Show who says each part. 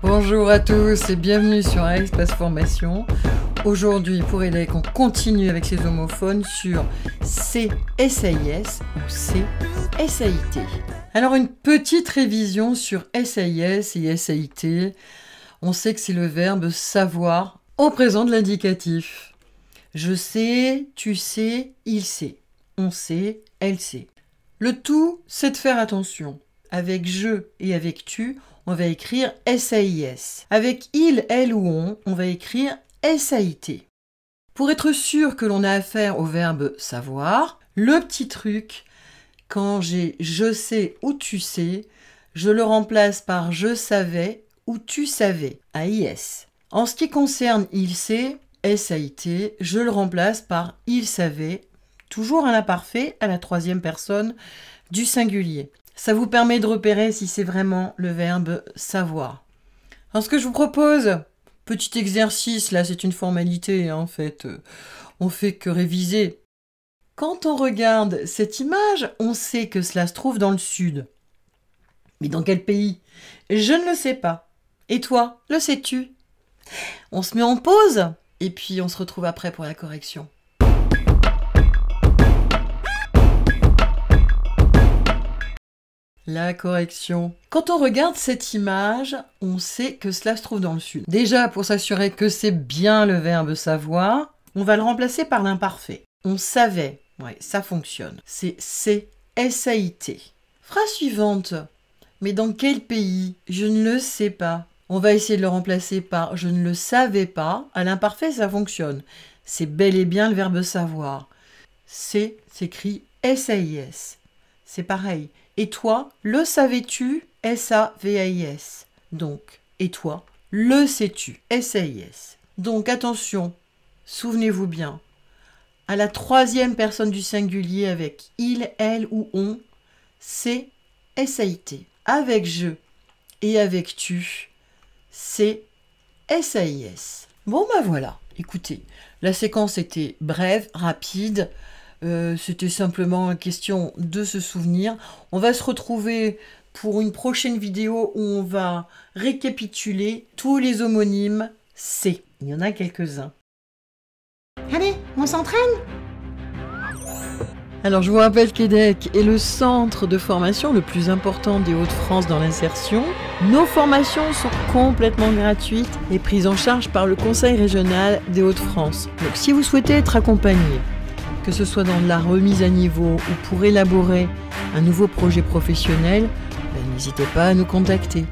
Speaker 1: Bonjour à tous et bienvenue sur Espace Formation. Aujourd'hui, pour ELEC, on continue avec les homophones sur C-SAIS ou C-SAIT. Alors, une petite révision sur SAIS et SAIT. On sait que c'est le verbe savoir au présent de l'indicatif. Je sais, tu sais, il sait. On sait, elle sait. Le tout, c'est de faire attention. Avec je et avec tu, on va écrire SAIS. Avec il, elle ou on va écrire SAIT. Pour être sûr que l'on a affaire au verbe savoir, le petit truc, quand j'ai je sais ou tu sais, je le remplace par je savais ou tu savais, AIS. En ce qui concerne il sait, SAIT, je le remplace par il savait, toujours à l'imparfait, à la troisième personne du singulier. Ça vous permet de repérer si c'est vraiment le verbe savoir. Alors ce que je vous propose, petit exercice, là c'est une formalité en fait, on fait que réviser. Quand on regarde cette image, on sait que cela se trouve dans le sud. Mais dans quel pays? Je ne le sais pas. Et toi, le sais-tu? On se met en pause et puis on se retrouve après pour la correction. La correction. Quand on regarde cette image, on sait que cela se trouve dans le sud. Déjà, pour s'assurer que c'est bien le verbe savoir, on va le remplacer par l'imparfait. On savait. Ouais, ça fonctionne. C'est S-A-I-T. Phrase suivante. Mais dans quel pays? Je ne le sais pas. On va essayer de le remplacer par je ne le savais pas. À l'imparfait, ça fonctionne. C'est bel et bien le verbe savoir. C'est s'écrit S-A-I-S. C'est pareil. Et toi, le savais-tu? S-A-V-A-I-S. Donc, et toi, le sais-tu? S-A-I-S. Donc, attention, souvenez-vous bien. À la troisième personne du singulier avec il, elle ou on, c'est S-A-I-T. Avec je et avec tu, c'est S-A-I-S. Bon, ben voilà. Écoutez, la séquence était brève, rapide. C'était simplement une question de se souvenir. On va se retrouver pour une prochaine vidéo où on va récapituler tous les homonymes C. Il y en a quelques-uns.
Speaker 2: Allez, on s'entraîne?
Speaker 1: Alors je vous rappelle qu'EDEC est le centre de formation le plus important des Hauts-de-France dans l'insertion. Nos formations sont complètement gratuites et prises en charge par le Conseil régional des Hauts-de-France. Donc si vous souhaitez être accompagné, que ce soit dans la remise à niveau ou pour élaborer un nouveau projet professionnel, n'hésitez pas à nous contacter.